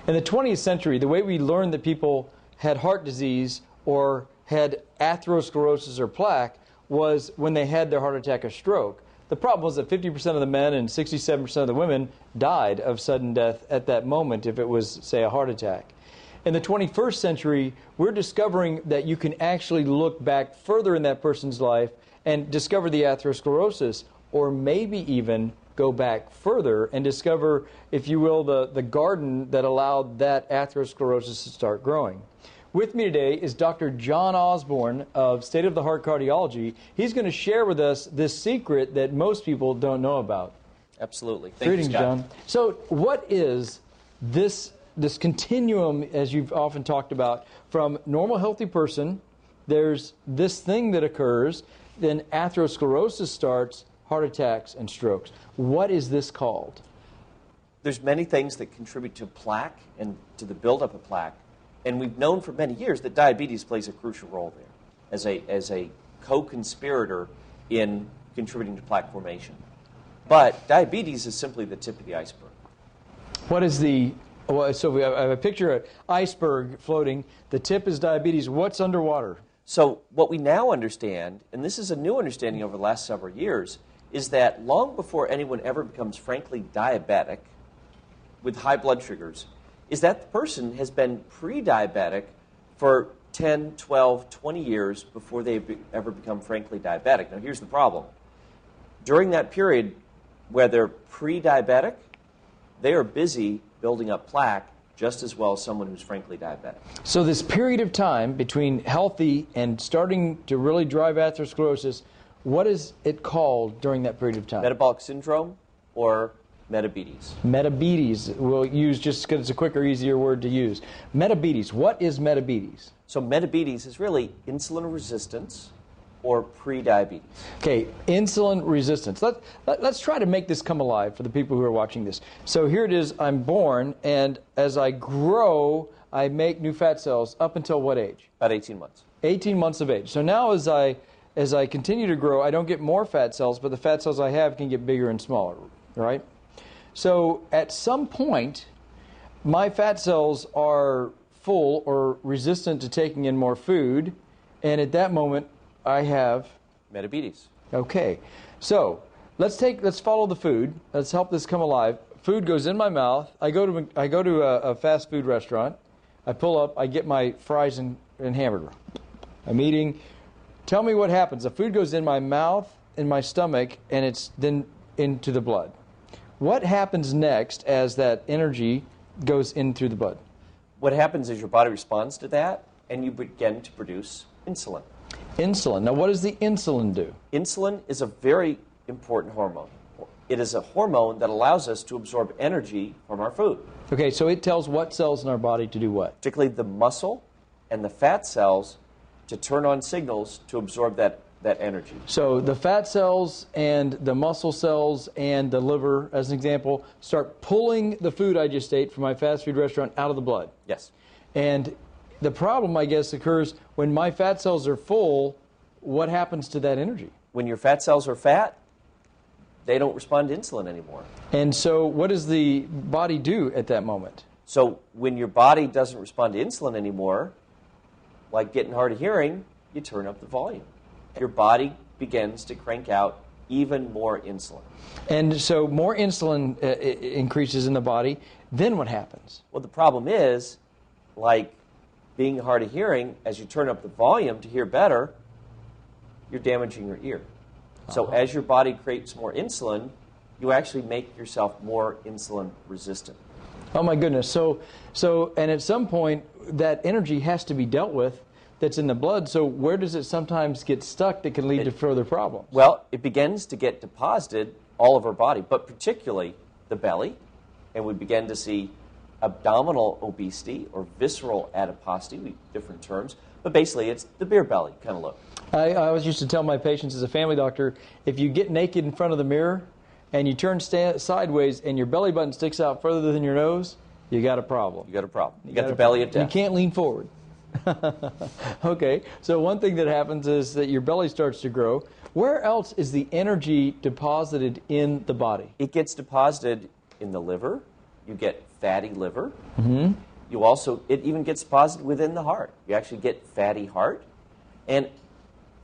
In the 20th century, the way we learned that people had heart disease or had atherosclerosis or plaque was when they had their heart attack or stroke. The problem was that 50% of the men and 67% of the women died of sudden death at that moment if it was, say, a heart attack. In the 21st century, we're discovering that you can actually look back further in that person's life and discover the atherosclerosis, or maybe even go back further and discover, if you will, the garden that allowed that atherosclerosis to start growing. With me today is Dr. John Osborne of State of the Heart Cardiology. He's going to share with us this secret that most people don't know about. Absolutely. Greetings, John. So what is this continuum, as you've often talked about, from normal healthy person, there's this thing that occurs, then atherosclerosis starts, heart attacks and strokes. What is this called? There's many things that contribute to plaque and to the buildup of plaque, and we've known for many years that diabetes plays a crucial role there as a co-conspirator in contributing to plaque formation. But diabetes is simply the tip of the iceberg. What is the... So we have a picture of an iceberg floating. The tip is diabetes. What's underwater? So what we now understand, and this is a new understanding over the last several years, is that long before anyone ever becomes frankly diabetic with high blood sugars, is that the person has been pre-diabetic for 10, 12, 20 years before they ever become frankly diabetic. Now here's the problem. During that period where they're pre-diabetic, they are busy building up plaque just as well as someone who's frankly diabetic. So this period of time between healthy and starting to really drive atherosclerosis, what is it called during that period of time? Metabolic syndrome or metabetes. Metabetes. We'll use just because it's a quicker, easier word to use. Metabetes. What is metabetes? So metabetes is really insulin resistance or pre-diabetes. Okay, insulin resistance. Let's try to make this come alive for the people who are watching this. So here it is, I'm born, and as I grow, I make new fat cells up until what age? About 18 months. 18 months of age. So now as I continue to grow, I don't get more fat cells, but the fat cells I have can get bigger and smaller, right? So at some point, my fat cells are full or resistant to taking in more food, and at that moment, I have metabetes. Okay, so let's follow the food. Let's help this come alive. Food goes in my mouth. I go to a fast food restaurant. I pull up. I get my fries and hamburger. I'm eating. Tell me what happens. The food goes in my mouth, in my stomach, and it's then into the blood. What happens next as that energy goes in through the blood? What happens is your body responds to that, and you begin to produce insulin. Insulin. Now, what does the insulin do? Insulin is a very important hormone. It is a hormone that allows us to absorb energy from our food. Okay, so it tells what cells in our body to do what? Particularly the muscle and the fat cells to turn on signals to absorb that energy. So the fat cells and the muscle cells and the liver, as an example, start pulling the food I just ate from my fast food restaurant out of the blood. Yes. And the problem, I guess, occurs when my fat cells are full. What happens to that energy? When your fat cells are fat, they don't respond to insulin anymore. And so what does the body do at that moment? So when your body doesn't respond to insulin anymore, like getting hard of hearing, you turn up the volume. Your body begins to crank out even more insulin. And so more insulin increases in the body. Then what happens? Well, the problem is, like being hard of hearing, as you turn up the volume to hear better, you're damaging your ear. So as your body creates more insulin, you actually make yourself more insulin resistant. Oh my goodness. So and at some point that energy has to be dealt with that's in the blood. So where does it sometimes get stuck that can lead to further problems? Well, it begins to get deposited all over our body, but particularly the belly, and we begin to see abdominal obesity or visceral adiposity, different terms, but basically it's the beer belly kind of look. I always used to tell my patients as a family doctor, if you get naked in front of the mirror and you turn sideways and your belly button sticks out further than your nose, you got a problem. You got a problem. You got the belly of death. You can't lean forward. Okay, so one thing that happens is that your belly starts to grow. Where else is the energy deposited in the body? It gets deposited in the liver. You get fatty liver. Mm-hmm. You also, it even gets deposited within the heart. You actually get fatty heart. And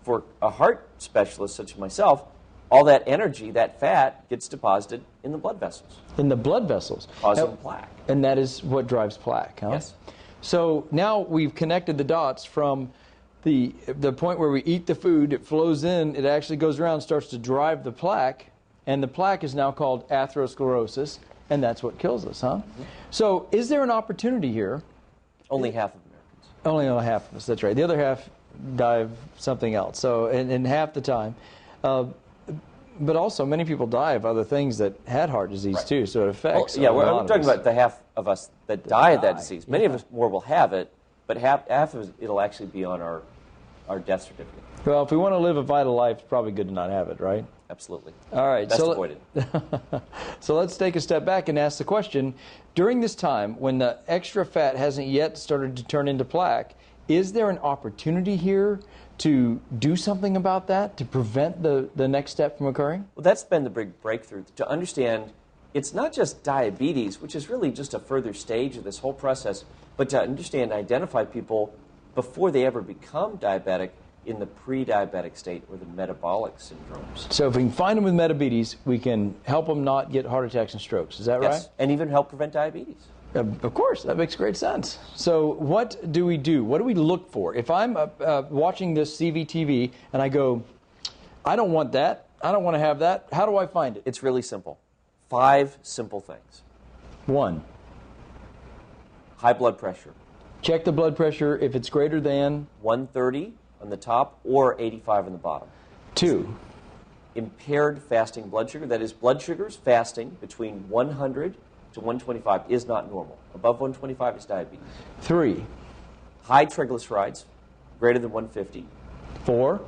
for a heart specialist such as myself, all that energy, that fat, gets deposited in the blood vessels. In the blood vessels. Causing plaque. And that is what drives plaque, huh? Yes. So now we've connected the dots from the point where we eat the food, it flows in, it actually goes around, starts to drive the plaque, and the plaque is now called atherosclerosis, and that's what kills us, huh? Mm-hmm. So is there an opportunity here? Only half of Americans. Only half of us, that's right. The other half die of something else, so in half the time. But also, many people die of other things that had heart disease, too, so it affects we're talking about the half of us that die of that disease. Many of us more will have it, but half of it will actually be on our death certificate. Well, if we want to live a vital life, it's probably good to not have it, right? Absolutely. All right. Best avoided. So let's take a step back and ask the question, during this time when the extra fat hasn't yet started to turn into plaque, is there an opportunity here to do something about that, to prevent the next step from occurring? Well, that's been the big breakthrough, to understand it's not just diabetes, which is really just a further stage of this whole process, but to understand, identify people before they ever become diabetic in the pre-diabetic state or the metabolic syndromes. So if we can find them with diabetes, we can help them not get heart attacks and strokes. Is that right? Yes, and even help prevent diabetes. Of course, that makes great sense. So what do we do? What do we look for? If I'm watching this CVTV and I go, I don't want that, I don't want to have that, how do I find it? It's really simple. 5 simple things. 1. High blood pressure. Check the blood pressure if it's greater than 130 on the top or 85 on the bottom. 2. Impaired fasting blood sugar. That is, blood sugars fasting between 100 to 125 is not normal. Above 125 is diabetes. 3. High triglycerides, greater than 150. 4.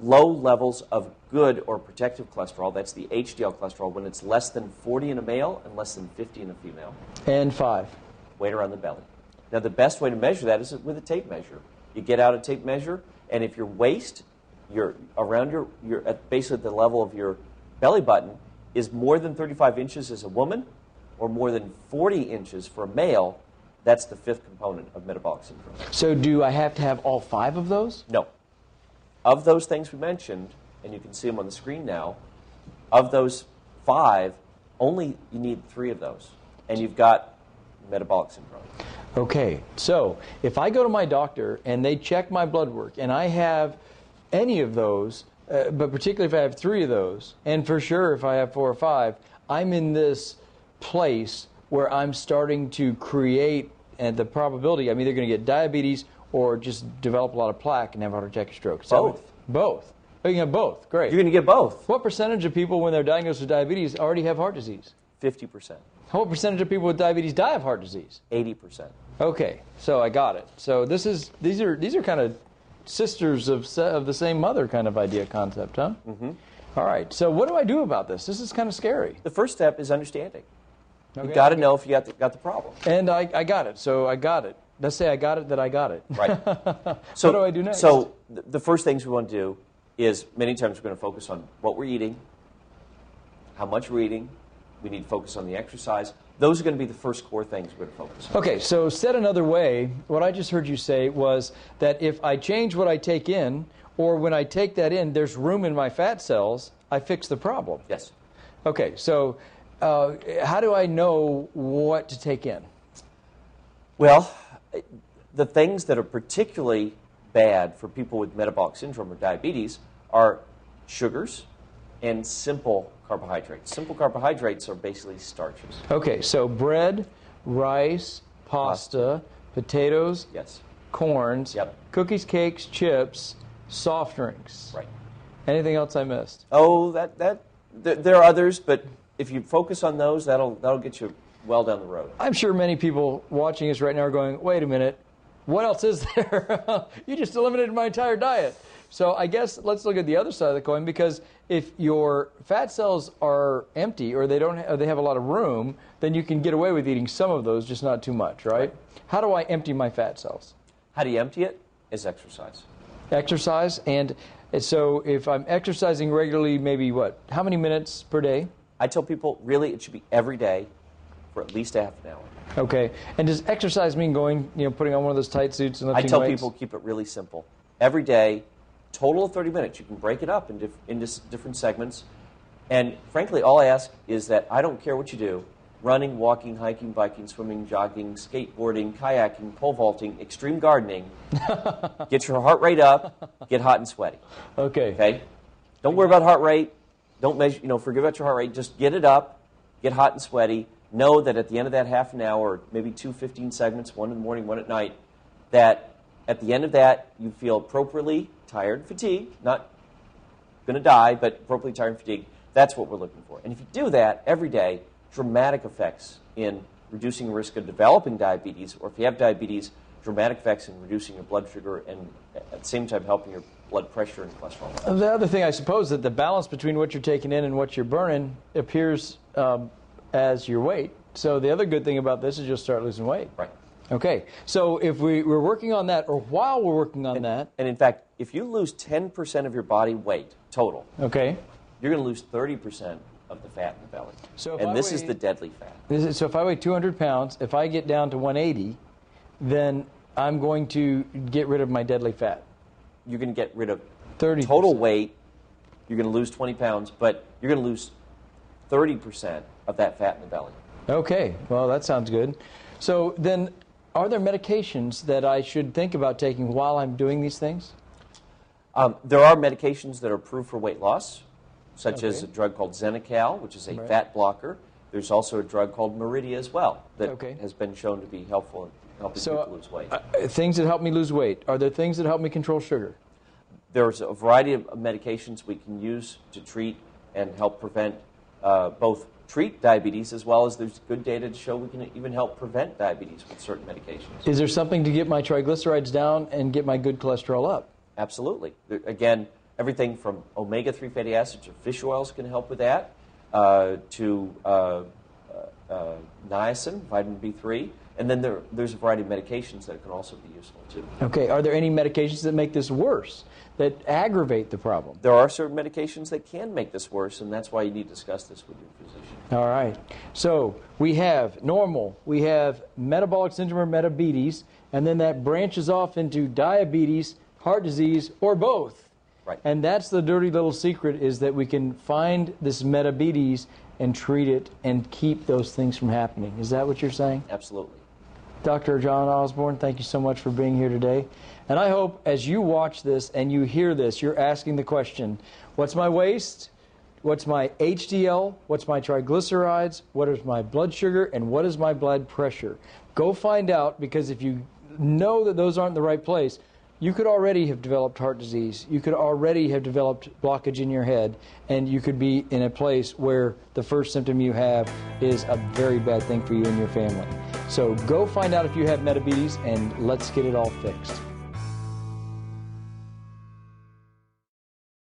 Low levels of good or protective cholesterol, that's the HDL cholesterol, when it's less than 40 in a male and less than 50 in a female. And 5. Weight around the belly. Now, the best way to measure that is with a tape measure. You get out a tape measure, and if your waist, you're around your at basically the level of your belly button, is more than 35 inches as a woman or more than 40 inches for a male, that's the 5th component of metabolic syndrome. So do I have to have all 5 of those? No. Of those things we mentioned, and you can see them on the screen now, of those 5, only you need 3 of those, and you've got metabolic syndrome. Okay, so if I go to my doctor and they check my blood work and I have any of those, but particularly if I have 3 of those, and for sure if I have 4 or 5, I'm in this place where I'm starting to create, and the probability I'm either going to get diabetes or just develop a lot of plaque and have a heart attack or stroke. Both. Both. Oh, you can have both. Great. You're going to get both. What percentage of people, when they're diagnosed with diabetes, already have heart disease? 50%. What percentage of people with diabetes die of heart disease? 80%. Okay, so I got it. So these are kind of sisters of the same mother kind of idea concept, huh? Mm-hmm. All right. So what do I do about this? This is kind of scary. The first step is understanding. Okay. You've got to know if you got the problem. And I got it. So I got it. Let's say I got it, that I got it. Right. So what do I do next? So the first things we want to do is many times we're going to focus on what we're eating, how much we're eating. We need to focus on the exercise. Those are going to be the first core things we're going to focus on. Okay, so said another way, what I just heard you say was that if I change what I take in, or when I take that in, there's room in my fat cells, I fix the problem. Yes. Okay, so how do I know what to take in? Well, the things that are particularly bad for people with metabolic syndrome or diabetes are sugars and simple carbohydrates. Simple carbohydrates are basically starches. Okay, so bread, rice, pasta, potatoes, yes, corns, yep, cookies, cakes, chips, soft drinks. Right. Anything else I missed? Oh, there are others, but if you focus on those, that'll get you well down the road. I'm sure many people watching us right now are going, wait a minute, what else is there? You just eliminated my entire diet. So I guess let's look at the other side of the coin, because if your fat cells are empty or they have a lot of room, then you can get away with eating some of those, just not too much, right? How do I empty my fat cells? How do you empty it? Is exercise. Exercise, and so if I'm exercising regularly, maybe what? How many minutes per day? I tell people, really, it should be every day, for at least a half an hour. Okay. And does exercise mean going, putting on one of those tight suits and I lifting tell weights? people keep it really simple. Every day, total of 30 minutes. You can break it up into different segments. And frankly, all I ask is that I don't care what you do. Running, walking, hiking, biking, swimming, jogging, skateboarding, kayaking, pole vaulting, extreme gardening. Get your heart rate up, get hot and sweaty. Okay? Don't worry about heart rate. Don't measure, forget about your heart rate. Just get it up, get hot and sweaty. Know that at the end of that half an hour, or maybe 2 15 segments, one in the morning, one at night, that at the end of that, you feel appropriately tired and fatigued. Not going to die, but appropriately tired and fatigued. That's what we're looking for. And if you do that every day, dramatic effects in reducing the risk of developing diabetes, or if you have diabetes, dramatic effects in reducing your blood sugar and at the same time helping your blood pressure and cholesterol. The other thing, I suppose, that the balance between what you're taking in and what you're burning appears as your weight. So the other good thing about this is you'll start losing weight. Right. Okay. So if we're working on that, or while we're working on that. And in fact, if you lose 10% of your body weight total, okay, you're going to lose 30% of the fat in the belly. So this is the deadly fat. So if I weigh 200 pounds, if I get down to 180, then I'm going to get rid of my deadly fat. You're going to get rid of 30%. Total weight. You're going to lose 20 pounds, but you're going to lose 30% of that fat in the belly. Okay. Well, that sounds good. So then, are there medications that I should think about taking while I'm doing these things? There are medications that are approved for weight loss, such as a drug called Xenical, which is a fat blocker. There's also a drug called Meridia as well that has been shown to be helpful in helping people lose weight. Things that help me lose weight. Are there things that help me control sugar? There's a variety of medications we can use to treat and help prevent, both treat diabetes as well as there's good data to show we can even help prevent diabetes with certain medications. Is there something to get my triglycerides down and get my good cholesterol up? Absolutely. Again, everything from omega-3 fatty acids or fish oils can help with that, to niacin, vitamin B3, and then there's a variety of medications that can also be useful too. Okay, are there any medications that make this worse, that aggravate the problem? There are certain medications that can make this worse, and that's why you need to discuss this with your physician. All right. So we have normal, we have metabolic syndrome or metabetes, and then that branches off into diabetes, heart disease, or both. Right. And that's the dirty little secret, is that we can find this metabetes and treat it and keep those things from happening. Is that what you're saying? Absolutely. Dr. John Osborne, thank you so much for being here today. And I hope as you watch this and you hear this, you're asking the question, what's my waist? What's my HDL? What's my triglycerides? What is my blood sugar? And what is my blood pressure? Go find out, because if you know that those aren't in the right place, you could already have developed heart disease. You could already have developed blockage in your head, and you could be in a place where the first symptom you have is a very bad thing for you and your family. So go find out if you have metabetes, and let's get it all fixed.